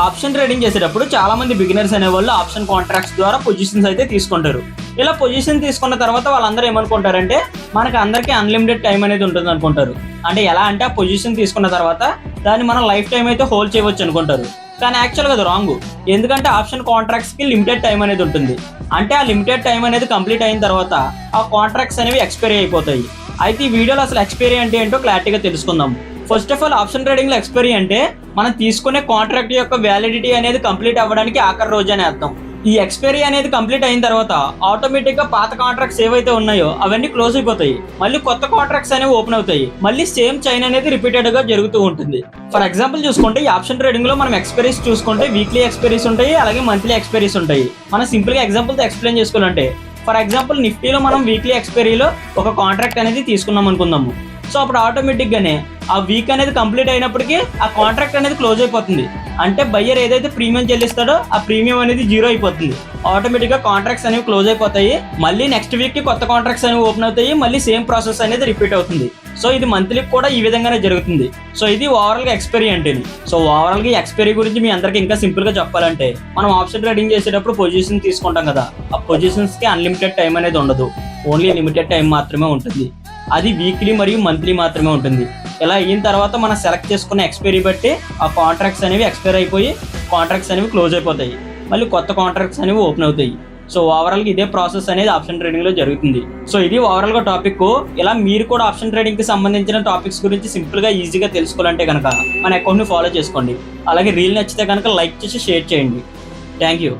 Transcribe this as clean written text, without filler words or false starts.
Option trading చేసేటప్పుడు చాలా మంది బిగినర్స్ అనేవాళ్ళు ఆప్షన్ కాంట్రాక్ట్స్ ద్వారా పొజిషన్స్ అయితే తీసుకుంటారు. ఇలా పొజిషన్ తీసుకున్న తర్వాత వాళ్ళందరూ ఏమనుకుంటారంటే మనకి అందరికీ అన్లిమిటెడ్ టైం అనేది ఉంటుంది అనుకుంటారు. అంటే ఎలా అంటే ఆ పొజిషన్ తీసుకున్న తర్వాత దాన్ని మనం లైఫ్ టైం అయితే హోల్డ్ చేయవచ్చు అనుకుంటారు. కానీ యాక్చువల్గా అది రాంగ్. ఎందుకంటే ఆప్షన్ కాంట్రాక్ట్స్కి లిమిటెడ్ టైం అనేది ఉంటుంది. అంటే ఆ లిమిటెడ్ టైం అనేది కంప్లీట్ అయిన తర్వాత ఆ కాంట్రాక్ట్స్ అనేవి ఎక్స్పైరీ అయిపోతాయి. అయితే ఈ వీడియోలో అసలు ఎక్స్పైరీ అంటే ఏంటో క్లారిటీగా తెలుసుకుందాం. First of all option trading లో ఎక్స్పైరీ అంటే మనం తీసుకునే కాంట్రాక్ట్ యొక్క వ్యాలిడిటీ అనేది కంప్లీట్ అవ్వడానికి ఆఖరి రోజు అని అర్థం. ఈ ఎక్స్పైరీ అనేది కంప్లీట్ అయిన తర్వాత ఆటోమేటిక్ గా పాత కాంట్రాక్ట్స్ ఏవైతే ఉన్నాయో అవన్నీ క్లోజ్ అయిపోతాయి. మళ్ళీ కొత్త కాంట్రాక్ట్స్ అనేవి ఓపెన్ అవుతాయి. మళ్ళీ సేమ్ చైన్ అనేది రిపీటెడ్ గా జరుగుతూ ఉంటుంది. ఫర్ ఎగ్జాంపుల్ చూసుకుంటే ఈ ఆప్షన్ ట్రేడింగ్ లో మనం ఎక్స్పైరీస్ చూసుకుంటే వీక్లీ ఎక్స్పైరీస్ ఉంటాయి, అలాగే మంత్లీ ఎక్స్పైరీస్ ఉంటాయి. మనం సింపుల్ గా ఎగ్జాంపుల్ తో ఎక్స్ప్లెయిన్ చేసుకోవాలంటే ఫర్ ఎగ్జాంపుల్ నిఫ్టీలో మనం వీక్లీ ఎక్స్పైరీలో ఒక కాంట్రాక్ట్ అనేది తీసుకున్నాం అనుకుందాము. సో అప్పుడు ఆటోమేటిక్ గానే ఆ వీక్ అనేది కంప్లీట్ అయినప్పటికీ ఆ కాంట్రాక్ట్ అనేది క్లోజ్ అయిపోతుంది. అంటే బయ్యర్ ఏదైతే ప్రీమియం చెల్లిస్తాడో ఆ ప్రీమియం అనేది జీరో అయిపోతుంది. ఆటోమేటిక్ గా కాంట్రాక్ట్స్ అనేవి క్లోజ్ అయిపోతాయి. మళ్ళీ నెక్స్ట్ వీక్ కి కొత్త కాంట్రాక్ట్స్ అనేవి ఓపెన్ అవుతాయి. మళ్ళీ సేమ్ ప్రాసెస్ అనేది రిపీట్ అవుతుంది. సో ఇది మంత్లీకి కూడా ఈ విధంగానే జరుగుతుంది. సో ఇది ఓవరాల్ గా ఎక్స్పైరీ అంటే. సో ఓవరాల్ గా ఎక్స్పైరీ గురించి మీ అందరికి ఇంకా సింపుల్ గా చెప్పాలంటే మనం ఆప్షన్ ట్రేడింగ్ చేసేటప్పుడు పొజిషన్ తీసుకుంటాం కదా, ఆ పొజిషన్స్ కి అన్లిమిటెడ్ టైం అనేది ఉండదు. ఓన్లీ లిమిటెడ్ టైం మాత్రమే ఉంటుంది. అది వీక్లీ మరియు మంత్లీ మాత్రమే ఉంటుంది. ఇలా అయిన తర్వాత మనం సెలెక్ట్ చేసుకున్న ఎక్స్పైరీ బట్టి ఆ కాంట్రాక్ట్స్ అనేవి ఎక్స్పైర్ అయిపోయి కాంట్రాక్ట్స్ అనేవి క్లోజ్ అయిపోతాయి. మళ్ళీ కొత్త కాంట్రాక్ట్స్ అనేవి ఓపెన్ అవుతాయి. సో ఓవరాల్గా ఇదే ప్రాసెస్ అనేది ఆప్షన్ ట్రేడింగ్లో జరుగుతుంది. సో ఇది ఓవరాల్గా టాపిక్. ఇలా మీరు కూడా ఆప్షన్ ట్రేడింగ్కి సంబంధించిన టాపిక్స్ గురించి సింపుల్గా ఈజీగా తెలుసుకోవాలంటే కనుక మన అకౌంట్ని ఫాలో చేసుకోండి. అలాగే రీల్ నచ్చితే కనుక లైక్ చేసి షేర్ చేయండి. Thank you.